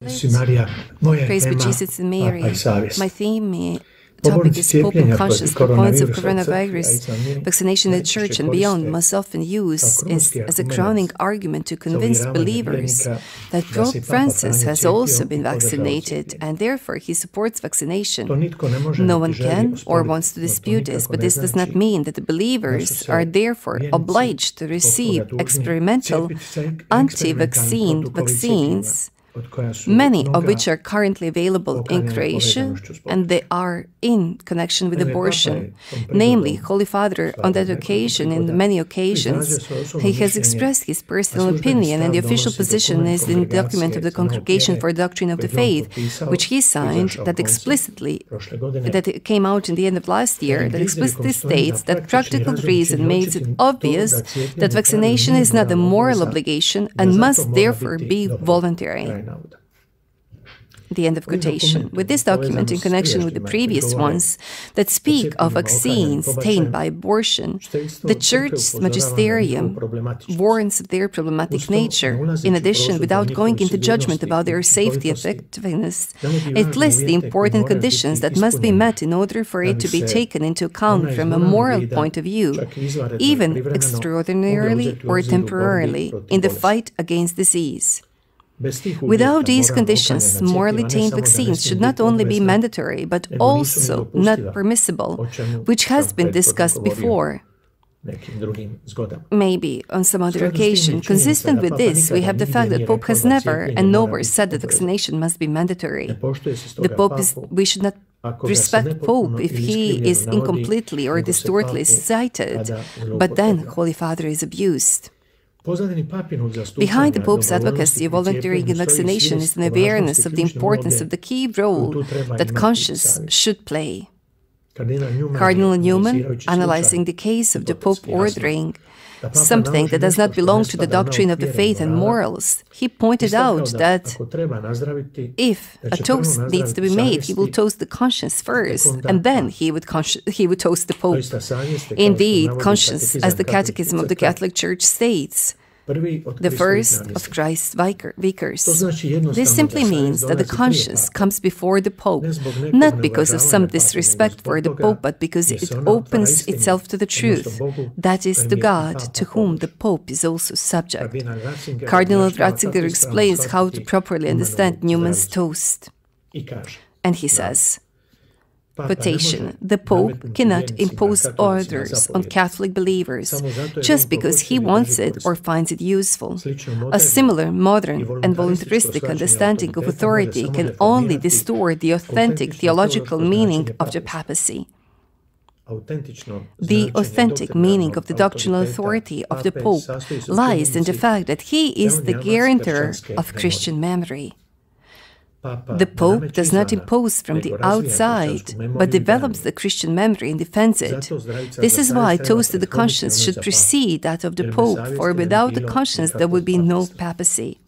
Praise be Jesus and Mary. My theme topic is Pope and conscience. Proponents of coronavirus vaccination in the church and beyond must often use as a crowning argument to convince believers that Pope Francis has also been vaccinated and therefore he supports vaccination. No one can or wants to dispute this, but this does not mean that the believers are therefore obliged to receive experimental anti-vaccine vaccines, many of which are currently available in Croatia, and they are in connection with abortion. Namely, Holy Father, on that occasion, in many occasions, he has expressed his personal opinion, and the official position is in the document of the Congregation for Doctrine of the Faith, which he signed, that it came out in the end of last year, that explicitly states that practical reason makes it obvious that vaccination is not a moral obligation and must therefore be voluntary. The end of quotation. With this document, in connection with the previous ones that speak of vaccines tainted by abortion, the Church's magisterium warns of their problematic nature. In addition, without going into judgment about their safety and effectiveness, it lists the important conditions that must be met in order for it to be taken into account from a moral point of view, even extraordinarily or temporarily, in the fight against disease. Without these conditions, morally tainted vaccines should not only be mandatory, but also not permissible, which has been discussed before, maybe on some other occasion. Consistent with this, we have the fact that Pope has never and nowhere said that vaccination must be mandatory. We should not respect Pope if he is incompletely or distortedly cited, but then Holy Father is abused. Behind the Pope's advocacy of volunteering in vaccination is an awareness of the importance of the key role that conscience should play. Cardinal Newman, analyzing the case of the Pope ordering something that does not belong to the doctrine of the faith and morals, he pointed out that if a toast needs to be made, he will toast the conscience first, and then he would toast the Pope. Indeed, conscience, as the Catechism of the Catholic Church states, the first of Christ's vicars. This simply means that the conscience comes before the Pope, not because of some disrespect for the Pope, but because it opens itself to the truth, that is, to God, to whom the Pope is also subject. Cardinal Ratzinger explains how to properly understand Newman's toast. And he says, quotation, the Pope cannot impose orders on Catholic believers just because he wants it or finds it useful. A similar modern and voluntaristic understanding of authority can only distort the authentic theological meaning of the papacy. The authentic meaning of the doctrinal authority of the Pope lies in the fact that he is the guarantor of Christian memory. The Pope does not impose from the outside, but develops the Christian memory and defends it. This is why toast to the conscience should precede that of the Pope, for without the conscience there would be no papacy.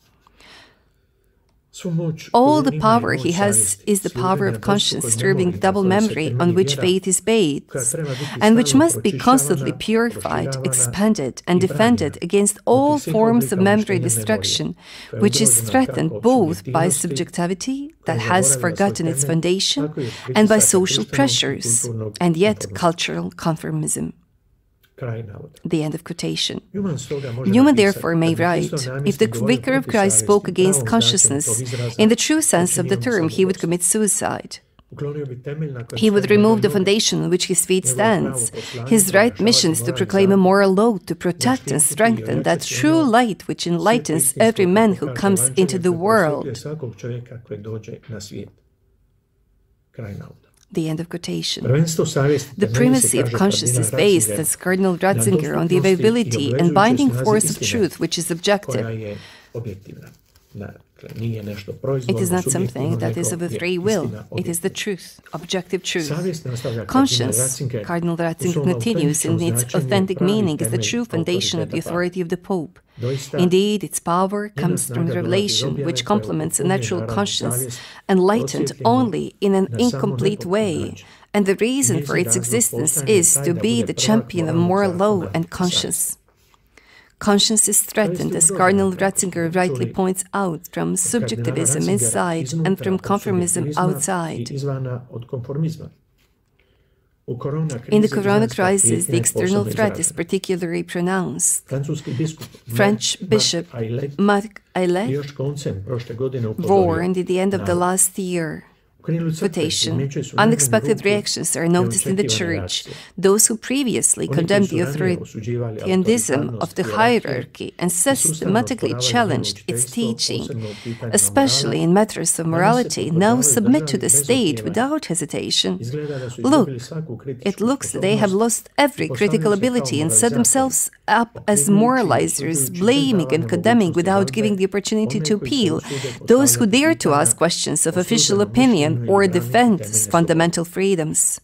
All the power he has is the power of conscience, serving the double memory on which faith is based, and which must be constantly purified, expanded, and defended against all forms of memory destruction, which is threatened both by subjectivity that has forgotten its foundation and by social pressures, and yet cultural conformism. The end of quotation. Newman therefore may write, if the Vicar of Christ spoke against consciousness, in the true sense of the term, he would commit suicide. He would remove the foundation on which his faith stands. His right mission is to proclaim a moral law, to protect and strengthen that true light which enlightens every man who comes into the world. The end of quotation. The primacy of conscience is based, as Cardinal Ratzinger, on the availability and binding force of truth, which is objective. It is not something that is of a free will. It is the truth, objective truth. Conscience, Cardinal Ratzinger continues, in its authentic meaning, is the true foundation of the authority of the Pope. Indeed, its power comes from revelation, which complements a natural conscience, enlightened only in an incomplete way. And the reason for its existence is to be the champion of moral law and conscience. Conscience is threatened, as Cardinal Ratzinger rightly points out, from subjectivism inside and from conformism outside. In the Corona crisis, the external threat is particularly pronounced. French Bishop Marc Aillet warned at the end of the last year. Quotation, unexpected reactions are noticed in the Church. Those who previously condemned the authoritarianism of the hierarchy and systematically challenged its teaching, especially in matters of morality, now submit to the state without hesitation. Look, it looks that they have lost every critical ability and set themselves up as moralizers, blaming and condemning without giving the opportunity to appeal. Those who dare to ask questions of official opinion or defend fundamental freedoms.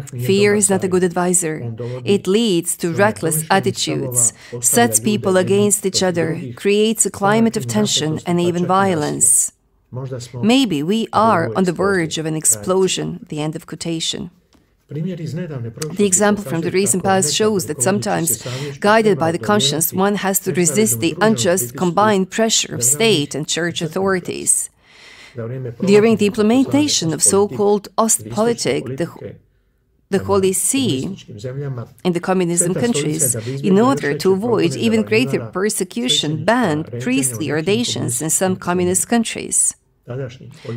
Fear is not a good advisor. It leads to reckless attitudes, sets people against each other, creates a climate of tension and even violence. Maybe we are on the verge of an explosion. The end of quotation. The example from the recent past shows that sometimes, guided by the conscience, one has to resist the unjust combined pressure of state and church authorities. During the implementation of so-called Ostpolitik, the Holy See, in the communism countries, in order to avoid even greater persecution, banned priestly ordinations in some communist countries.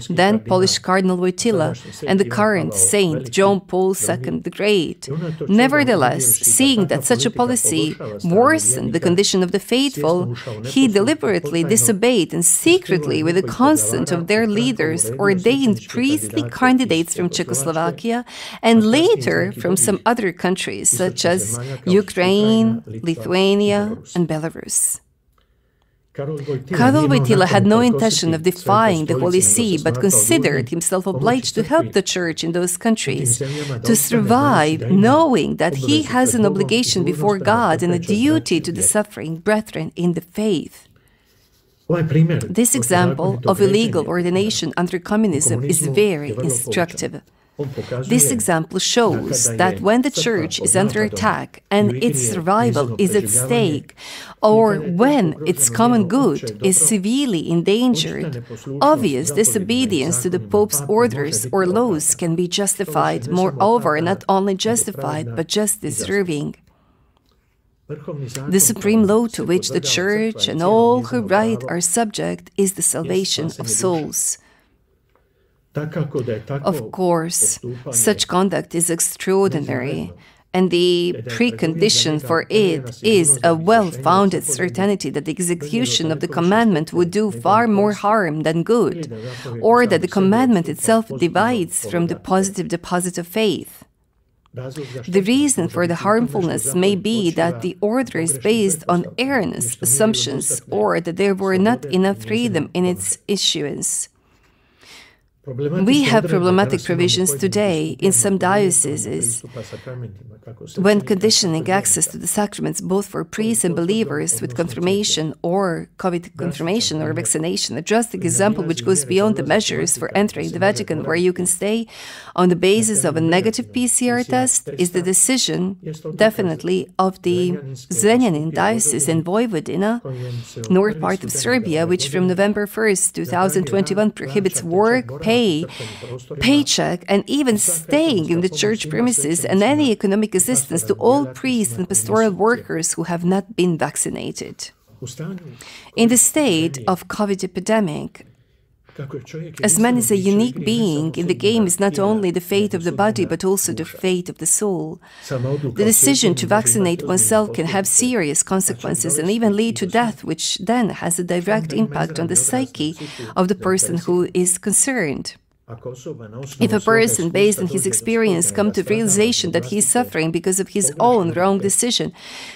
Then Polish Cardinal Wojtyla and the current Saint John Paul II the Great. Nevertheless, seeing that such a policy worsened the condition of the faithful, he deliberately disobeyed and secretly, with the consent of their leaders, ordained priestly candidates from Czechoslovakia and later from some other countries such as Ukraine, Lithuania, and Belarus. Karol Wojtyla had no intention of defying the Holy See, but considered himself obliged to help the Church in those countries to survive, knowing that he has an obligation before God and a duty to the suffering brethren in the faith. This example of illegal ordination under communism is very instructive. This example shows that when the Church is under attack and its survival is at stake, or when its common good is severely endangered, obvious disobedience to the Pope's orders or laws can be justified, moreover, not only justified, but just deserving. The supreme law to which the Church and all who write are subject is the salvation of souls. Of course, such conduct is extraordinary, and the precondition for it is a well-founded certainty that the execution of the commandment would do far more harm than good, or that the commandment itself divides from the positive deposit of faith. The reason for the harmfulness may be that the order is based on erroneous assumptions, or that there were not enough freedom in its issuance. We have problematic provisions today in some dioceses when conditioning access to the sacraments both for priests and believers with confirmation or COVID confirmation or vaccination. A drastic example which goes beyond the measures for entering the Vatican, where you can stay on the basis of a negative PCR test, is the decision, definitely, of the Zrenjanin diocese in Vojvodina, north part of Serbia, which from November 1st, 2021 prohibits work, paycheck, and even staying in the church premises and any economic assistance to all priests and pastoral workers who have not been vaccinated. In the state of COVID epidemic, as man is a unique being, in the game is not only the fate of the body but also the fate of the soul. The decision to vaccinate oneself can have serious consequences and even lead to death, which then has a direct impact on the psyche of the person who is concerned. If a person, based on his experience, comes to the realization that he is suffering because of his own wrong decision,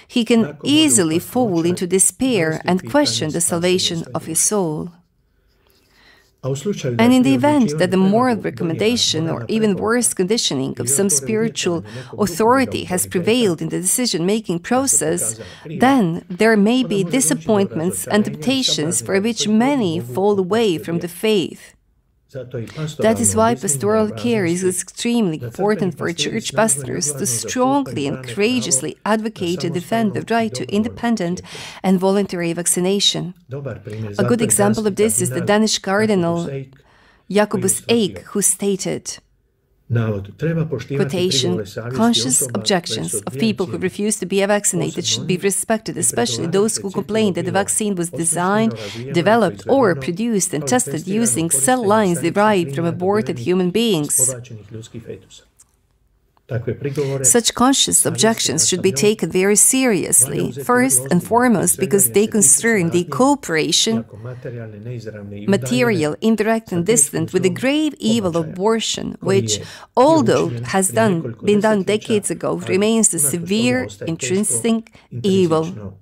he can easily fall into despair and question the salvation of his soul. And in the event that the moral recommendation or even worse conditioning of some spiritual authority has prevailed in the decision-making process, then there may be disappointments and temptations for which many fall away from the faith. That is why pastoral care is extremely important for church pastors to strongly and courageously advocate and defend the right to independent and voluntary vaccination. A good example of this is the Danish Cardinal Jacobus Eik, who stated, quotation, conscious objections of people who refuse to be vaccinated should be respected, especially those who complain that the vaccine was designed, developed, or produced and tested using cell lines derived from aborted human beings. Such conscious objections should be taken very seriously, first and foremost because they concern the cooperation, material, indirect and distant, with the grave evil of abortion, which, although has been done decades ago, remains a severe, intrinsic evil.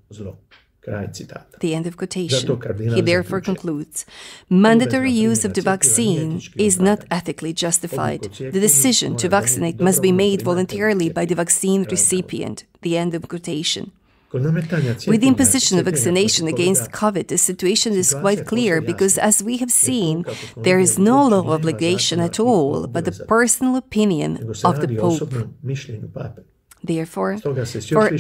The end of quotation. He therefore concludes, mandatory use of the vaccine is not ethically justified. The decision to vaccinate must be made voluntarily by the vaccine recipient. The end of quotation. With the imposition of vaccination against COVID, the situation is quite clear because, as we have seen, there is no law obligation at all, but the personal opinion of the Pope. Therefore, for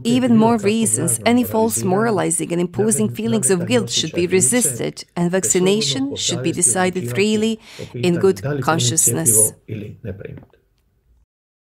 even more reasons, any false moralizing and imposing feelings of guilt should be resisted, and vaccination should be decided freely in good consciousness.